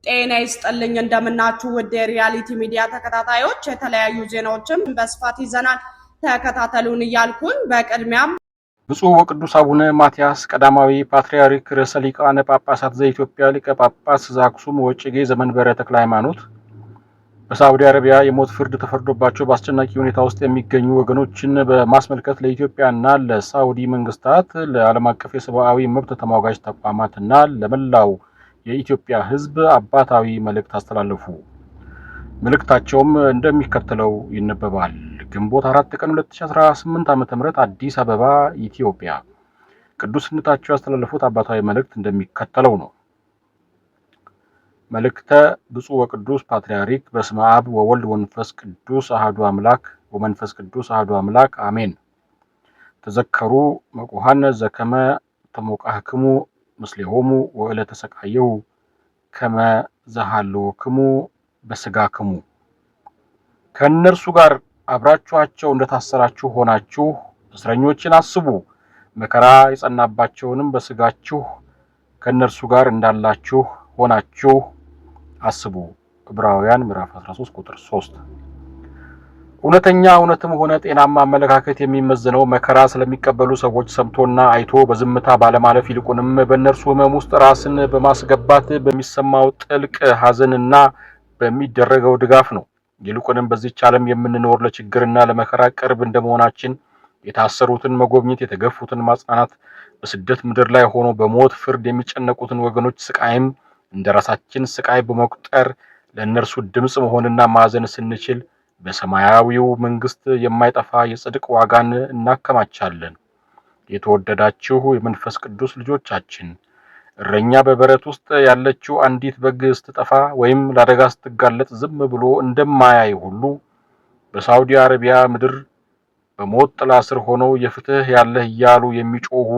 ጤና ይስጥልኝ እንደምናችሁ ውድ የሪያሊቲ ሚዲያ ተከታታዮች የተለያዩ ዜናዎችን በስፋት ይዘናል ተከታተሉን እያልኩኝ በቅድሚያም ብፁዕ ወቅዱስ አቡነ ማትያስ ቀዳማዊ ፓትርያርክ ርዕሰ ሊቃነ ጳጳሳት ዘኢትዮጵያ ሊቀ ጳጳስ ዘአክሱም ወዕጨጌ ዘመንበረ ተክለ ሃይማኖት በሳዑዲ አረቢያ የሞት ፍርድ ተፈርዶባቸው በአስጨናቂ ሁኔታ ውስጥ የሚገኙ ወገኖችን በማስመልከት ለኢትዮጵያና ለሳዑዲ መንግስታት ለዓለም አቀፍ የሰብአዊ መብት ተሟጋች ተቋማትና ለመላው የኢትዮጵያ ሕዝብ አባታዊ መልእክት አስተላለፉ። መልእክታቸውም እንደሚከተለው ይነበባል። ግንቦት 4 ቀን 2018 ዓ.ም አዲስ አበባ ኢትዮጵያ። ቅዱስነታቸው ያስተላለፉት አባታዊ መልእክት እንደሚከተለው ነው። መልእክተ ብፁዕ ወቅዱስ ፓትርያርክ በስመ አብ ወወልድ ወመንፈስ ቅዱስ አሐዱ አምላክ ወመንፈስ ቅዱስ አሐዱ አምላክ አሜን። ተዘከሩ መቁሃነ ዘከመ ተሞቃህክሙ ምስሌሆሙ ወዕለተ ሰቃየሁ ከመ ዘሃለወክሙ በሥጋክሙ። ከእነርሱ ጋር አብራችኋቸው እንደታሰራችሁ ሆናችሁ እስረኞችን አስቡ፣ መከራ የጸናባቸውንም በሥጋችሁ ከእነርሱ ጋር እንዳላችሁ ሆናችሁ አስቡ። ዕብራውያን ምዕራፍ 13 ቁጥር 3። እውነተኛ እውነትም ሆነ ጤናማ አመለካከት የሚመዘነው መከራ ስለሚቀበሉ ሰዎች ሰምቶና አይቶ በዝምታ ባለማለፍ ይልቁንም በእነርሱ ሕመም ውስጥ ራስን በማስገባት በሚሰማው ጥልቅ ሐዘንና በሚደረገው ድጋፍ ነው። ይልቁንም በዚህች ዓለም የምንኖር ለችግርና ለመከራ ቅርብ እንደመሆናችን የታሰሩትን መጎብኘት፣ የተገፉትን ማጽናናት፣ በስደት ምድር ላይ ሆኖ በሞት ፍርድ የሚጨነቁትን ወገኖች ስቃይም እንደ ራሳችን ስቃይ በመቁጠር ለእነርሱ ድምፅ መሆንና ማዘን ስንችል በሰማያዊው መንግስት የማይጠፋ የጽድቅ ዋጋን እናከማቻለን። የተወደዳችሁ የመንፈስ ቅዱስ ልጆቻችን፣ እረኛ በበረት ውስጥ ያለችው አንዲት በግ ስትጠፋ ወይም ለአደጋ ስትጋለጥ ዝም ብሎ እንደማያይ ሁሉ በሳዑዲ አረቢያ ምድር በሞት ጥላ ስር ሆነው የፍትህ ያለህ እያሉ የሚጮሁ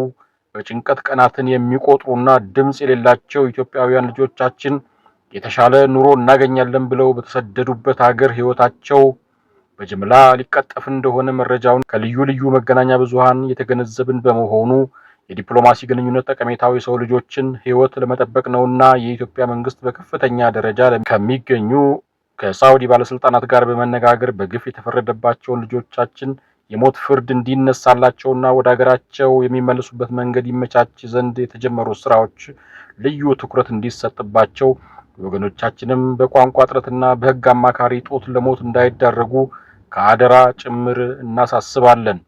በጭንቀት ቀናትን የሚቆጥሩና ድምፅ የሌላቸው ኢትዮጵያውያን ልጆቻችን የተሻለ ኑሮ እናገኛለን ብለው በተሰደዱበት ሀገር ሕይወታቸው በጅምላ ሊቀጠፍ እንደሆነ መረጃውን ከልዩ ልዩ መገናኛ ብዙሃን የተገነዘብን በመሆኑ የዲፕሎማሲ ግንኙነት ጠቀሜታው የሰው ልጆችን ሕይወት ለመጠበቅ ነውና የኢትዮጵያ መንግስት በከፍተኛ ደረጃ ከሚገኙ ከሳዑዲ ባለስልጣናት ጋር በመነጋገር በግፍ የተፈረደባቸውን ልጆቻችን የሞት ፍርድ እንዲነሳላቸውና ወደ ሀገራቸው የሚመለሱበት መንገድ ይመቻች ዘንድ የተጀመሩ ስራዎች ልዩ ትኩረት እንዲሰጥባቸው፣ ወገኖቻችንም በቋንቋ እጥረትና በሕግ አማካሪ ጦት ለሞት እንዳይዳረጉ ከአደራ ጭምር እናሳስባለን።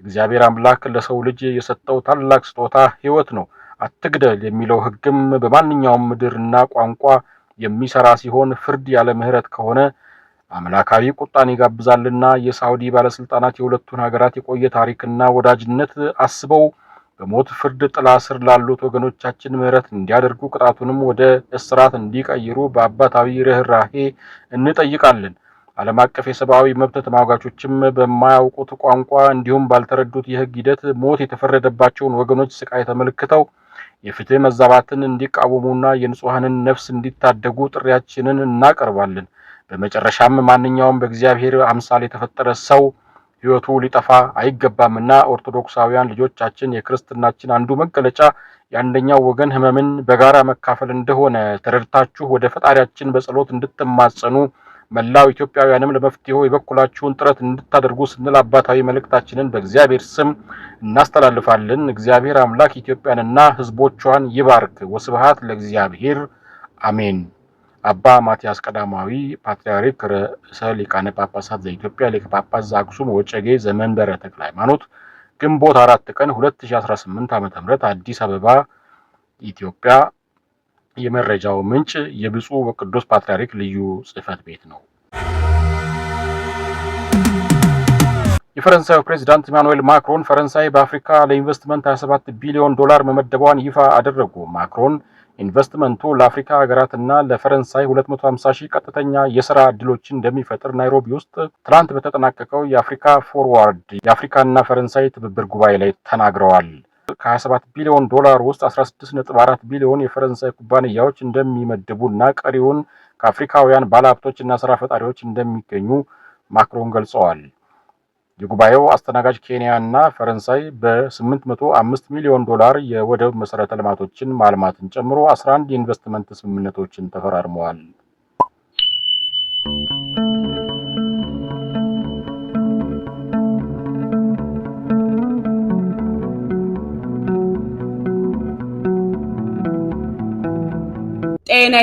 እግዚአብሔር አምላክ ለሰው ልጅ የሰጠው ታላቅ ስጦታ ሕይወት ነው። አትግደል የሚለው ሕግም በማንኛውም ምድርና ቋንቋ የሚሰራ ሲሆን ፍርድ ያለ ምሕረት ከሆነ አምላካዊ ቁጣን ይጋብዛልና የሳዑዲ ባለስልጣናት የሁለቱን ሀገራት የቆየ ታሪክና ወዳጅነት አስበው በሞት ፍርድ ጥላ ስር ላሉት ወገኖቻችን ምሕረት እንዲያደርጉ ቅጣቱንም ወደ እስራት እንዲቀይሩ በአባታዊ ርኅራኄ እንጠይቃለን። ዓለም አቀፍ የሰብአዊ መብት ተሟጋቾችም በማያውቁት ቋንቋ እንዲሁም ባልተረዱት የሕግ ሂደት ሞት የተፈረደባቸውን ወገኖች ስቃይ ተመልክተው የፍትህ መዛባትን እንዲቃወሙና የንጹሐንን ነፍስ እንዲታደጉ ጥሪያችንን እናቀርባለን። በመጨረሻም ማንኛውም በእግዚአብሔር አምሳል የተፈጠረ ሰው ሕይወቱ ሊጠፋ አይገባምና ኦርቶዶክሳውያን ልጆቻችን የክርስትናችን አንዱ መገለጫ የአንደኛው ወገን ሕመምን በጋራ መካፈል እንደሆነ ተረድታችሁ ወደ ፈጣሪያችን በጸሎት እንድትማጸኑ መላው ኢትዮጵያውያንም ለመፍትሄው የበኩላችሁን ጥረት እንድታደርጉ ስንል አባታዊ መልእክታችንን በእግዚአብሔር ስም እናስተላልፋለን። እግዚአብሔር አምላክ ኢትዮጵያንና ሕዝቦቿን ይባርክ። ወስብሐት ለእግዚአብሔር አሜን። አባ ማትያስ ቀዳማዊ ፓትርያርክ ርዕሰ ሊቃነ ጳጳሳት ዘኢትዮጵያ ሊቀ ጳጳስ ዘአክሱም ወዕጨጌ ዘመንበረ ተክለ ሃይማኖት ግንቦት 4 ቀን 2018 ዓ.ም አዲስ አበባ ኢትዮጵያ። የመረጃው ምንጭ የብፁዕ ወቅዱስ ፓትርያርክ ልዩ ጽሕፈት ቤት ነው። የፈረንሳዩ ፕሬዝዳንት ኢማኑኤል ማክሮን ፈረንሳይ በአፍሪካ ለኢንቨስትመንት 27 ቢሊዮን ዶላር መመደቧን ይፋ አደረጉ። ማክሮን ኢንቨስትመንቱ ለአፍሪካ ሀገራትና ለፈረንሳይ 250 ሺህ ቀጥተኛ የሥራ ዕድሎችን እንደሚፈጥር ናይሮቢ ውስጥ ትናንት በተጠናቀቀው የአፍሪካ ፎርዋርድ የአፍሪካና ፈረንሳይ ትብብር ጉባኤ ላይ ተናግረዋል። ከ27 ቢሊዮን ዶላር ውስጥ 16.4 ቢሊዮን የፈረንሳይ ኩባንያዎች እንደሚመድቡና ቀሪውን ከአፍሪካውያን ባለሀብቶችና ስራ ፈጣሪዎች እንደሚገኙ ማክሮን ገልጸዋል። የጉባኤው አስተናጋጅ ኬንያ እና ፈረንሳይ በ805 ሚሊዮን ዶላር የወደብ መሰረተ ልማቶችን ማልማትን ጨምሮ 11 የኢንቨስትመንት ስምምነቶችን ተፈራርመዋል። ጤና